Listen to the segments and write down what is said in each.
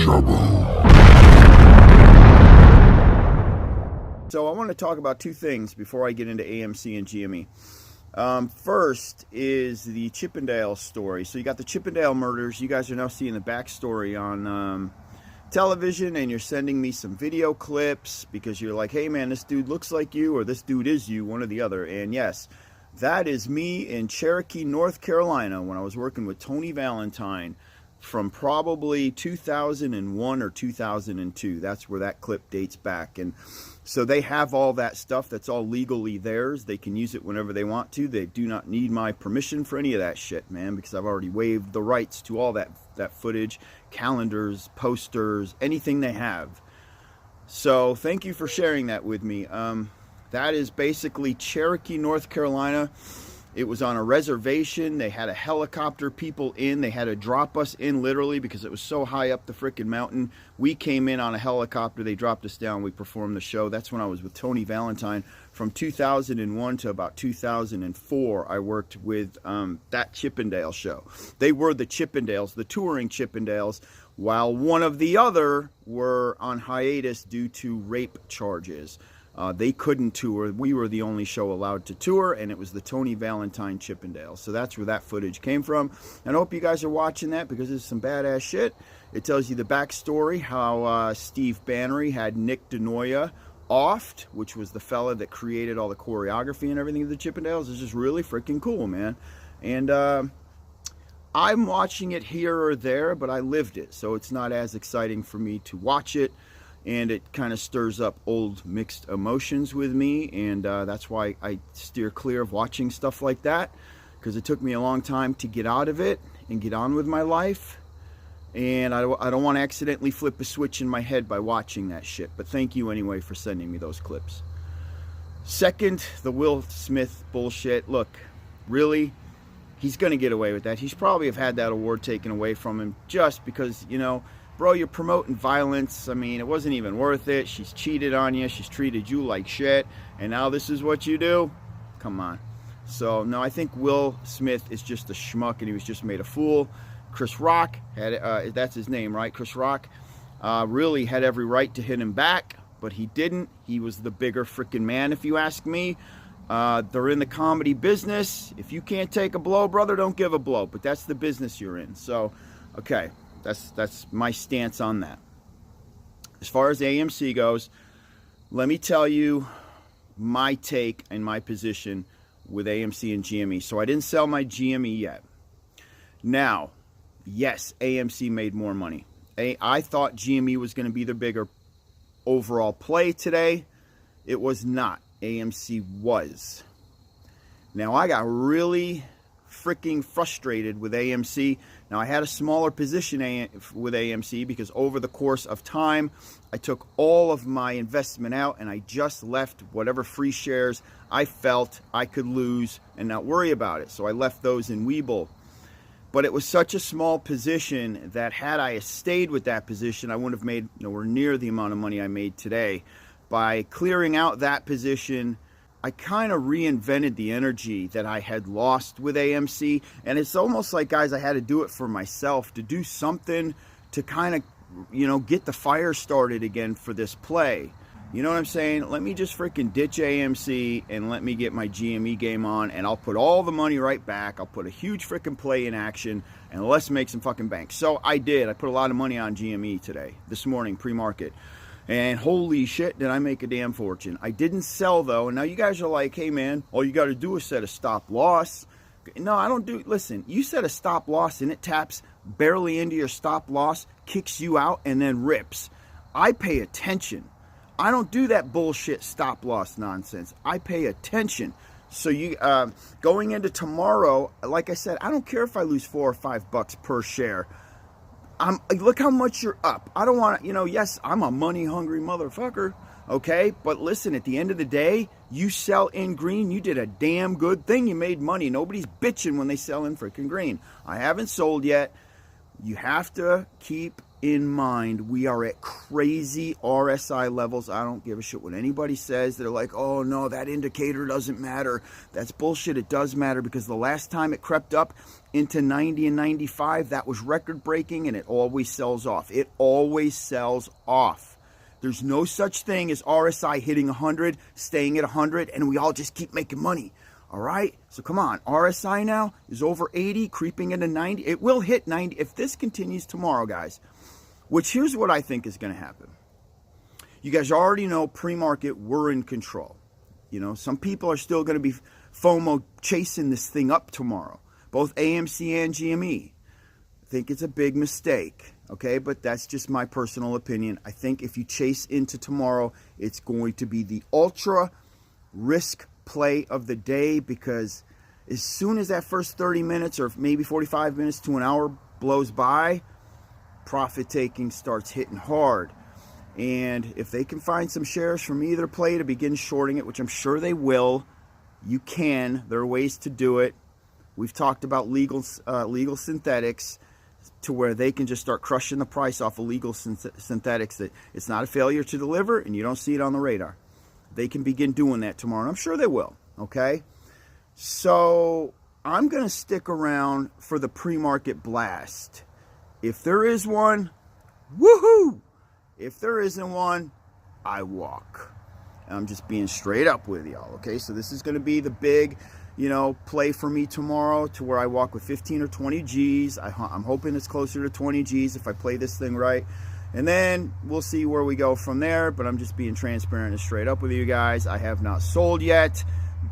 So I want to talk about two things before I get into AMC and GME. First is the Chippendale story. So you got the Chippendale murders. You guys are now seeing the backstory on television, and you're sending me some video clips because you're like, hey man, this dude looks like you, or this dude is you, one or the other. And yes, that is me in Cherokee, North Carolina, when I was working with Tony Valentine from probably 2001 or 2002. That's where that clip dates back. And so they have all that stuff. That's all legally theirs. They can use it whenever they want to. They do not need my permission for any of that shit, man, because I've already waived the rights to all that footage, calendars, posters, anything they have. So thank you for sharing that with me. That is basically Cherokee, North Carolina. It was on a reservation. They had a helicopter people in. They had to drop us in literally because it was so high up the frickin' mountain. We came in on a helicopter. They dropped us down. We performed the show. That's when I was with Tony Valentine. From 2001 to about 2004, I worked with that Chippendale show. They were the Chippendales, the touring Chippendales, while one of the other were on hiatus due to rape charges. They couldn't tour. We were the only show allowed to tour, and it was the Tony Valentine Chippendale. So that's where that footage came from. And I hope you guys are watching that because it's some badass shit. It tells you the backstory, how Steve Bannery had Nick DeNoia offed, which was the fella that created all the choreography and everything of the Chippendales. It's just really freaking cool, man. And I'm watching it here or there, but I lived it, so it's not as exciting for me to watch it. And it kind of stirs up old mixed emotions with me, and that's why I steer clear of watching stuff like that, because it took me a long time to get out of it and get on with my life, and I don't want to accidentally flip a switch in my head by watching that shit. But thank you anyway for sending me those clips. Second, the Will Smith bullshit. Look, really, he's going to get away with that. He's probably have had that award taken away from him just because, you know, bro, you're promoting violence. I mean, it wasn't even worth it. She's cheated on you. She's treated you like shit. And now this is what you do? Come on. So, no, I think Will Smith is just a schmuck, and he was just made a fool. Chris Rock, that's his name, right? Chris Rock really had every right to hit him back, but he didn't. He was the bigger freaking man, if you ask me. They're in the comedy business. If you can't take a blow, brother, don't give a blow. But that's the business you're in. So, okay. That's my stance on that. As far as AMC goes, let me tell you my take and my position with AMC and GME. So I didn't sell my GME yet. Now, yes, AMC made more money. I thought GME was going to be the bigger overall play today. It was not. AMC was. Now, I got really freaking frustrated with AMC. Now, I had a smaller position with AMC because over the course of time, I took all of my investment out and I just left whatever free shares I felt I could lose and not worry about it. So I left those in Webull. But it was such a small position that had I stayed with that position, I wouldn't have made nowhere near the amount of money I made today. By clearing out that position, I kind of reinvented the energy that I had lost with AMC. And it's almost like, guys, I had to do it for myself, to do something to kind of, you know, get the fire started again for this play. You know what I'm saying? Let me just freaking ditch AMC and let me get my GME game on, and I'll put all the money right back. I'll put a huge freaking play in action, and let's make some fucking bank. So I did. I put a lot of money on GME today, this morning, pre-market. And holy shit, did I make a damn fortune. I didn't sell, though. And now you guys are like, hey, man, all you got to do is set a stop loss. No, I don't do... Listen, you set a stop loss and it taps barely into your stop loss, kicks you out, and then rips. I pay attention. I don't do that bullshit stop loss nonsense. I pay attention. So you going into tomorrow, like I said, I don't care if I lose $4 or $5 per share. Look how much you're up. I don't want to, you know, yes, I'm a money-hungry motherfucker, okay? But listen, at the end of the day, you sell in green, you did a damn good thing. You made money. Nobody's bitching when they sell in freaking green. I haven't sold yet. You have to keep in mind, we are at crazy RSI levels. I don't give a shit what anybody says. They're like, oh no, that indicator doesn't matter. That's bullshit. It does matter, because the last time it crept up into 90 and 95, that was record breaking, and it always sells off. It always sells off. There's no such thing as RSI hitting 100, staying at 100, and we all just keep making money. All right, so come on. RSI now is over 80, creeping into 90. It will hit 90 if this continues tomorrow, guys. Which, here's what I think is going to happen. You guys already know pre-market, we're in control. You know, some people are still going to be FOMO chasing this thing up tomorrow. Both AMC and GME. I think it's a big mistake, okay? But that's just my personal opinion. I think if you chase into tomorrow, it's going to be the ultra risk play of the day, because as soon as that first 30 minutes or maybe 45 minutes to an hour blows by, profit taking starts hitting hard. And if they can find some shares from either play to begin shorting it, which I'm sure they will, you can. There are ways to do it. We've talked about legal synthetics, to where they can just start crushing the price off of legal synthetics. That it's not a failure to deliver, and you don't see it on the radar. They can begin doing that tomorrow, and I'm sure they will, okay? So I'm going to stick around for the pre-market blast. If there is one, woohoo! If there isn't one, I walk. I'm just being straight up with y'all, okay? So this is going to be the big, you know, play for me tomorrow, to where I walk with 15 or 20 G's. I'm hoping it's closer to 20 G's if I play this thing right. And then we'll see where we go from there. But I'm just being transparent and straight up with you guys. I have not sold yet.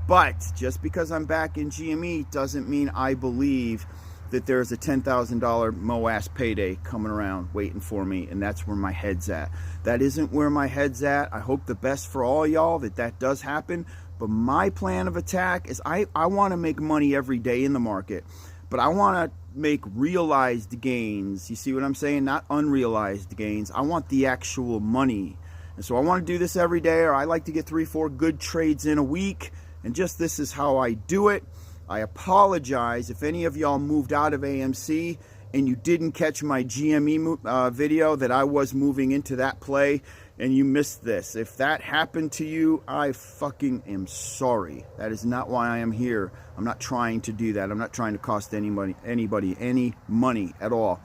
But just because I'm back in GME doesn't mean I believe that there's a $10,000 MOAS payday coming around waiting for me. And that's where my head's at. That isn't where my head's at. I hope the best for all y'all that does happen. But my plan of attack is I want to make money every day in the market. But I want to make realized gains. You see what I'm saying? Not unrealized gains. I want the actual money. And so I want to do this every day, or I like to get 3-4 good trades in a week. And just this is how I do it. I apologize if any of y'all moved out of AMC and you didn't catch my GME video that I was moving into that play, and you missed this. If that happened to you, I fucking am sorry. That is not why I am here. I'm not trying to do that. I'm not trying to cost anybody any money at all.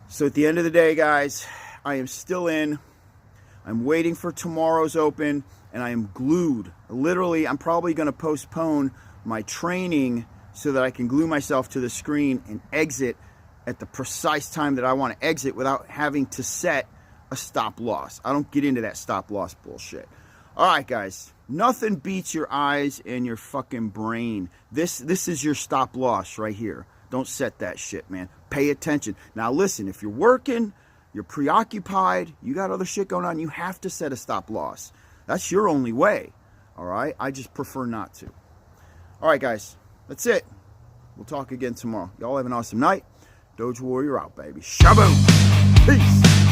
So at the end of the day, guys, I am still in. I'm waiting for tomorrow's open, and I am glued. Literally, I'm probably going to postpone my training so that I can glue myself to the screen and exit at the precise time that I want to exit without having to set a stop loss. I don't get into that stop loss bullshit. All right, guys. Nothing beats your eyes and your fucking brain. This is your stop loss right here. Don't set that shit, man. Pay attention. Now, listen, if you're working, you're preoccupied, you got other shit going on, you have to set a stop loss. That's your only way. All right? I just prefer not to. All right, guys. That's it. We'll talk again tomorrow. Y'all have an awesome night. Doge Warrior out, baby. Shaboom. Peace.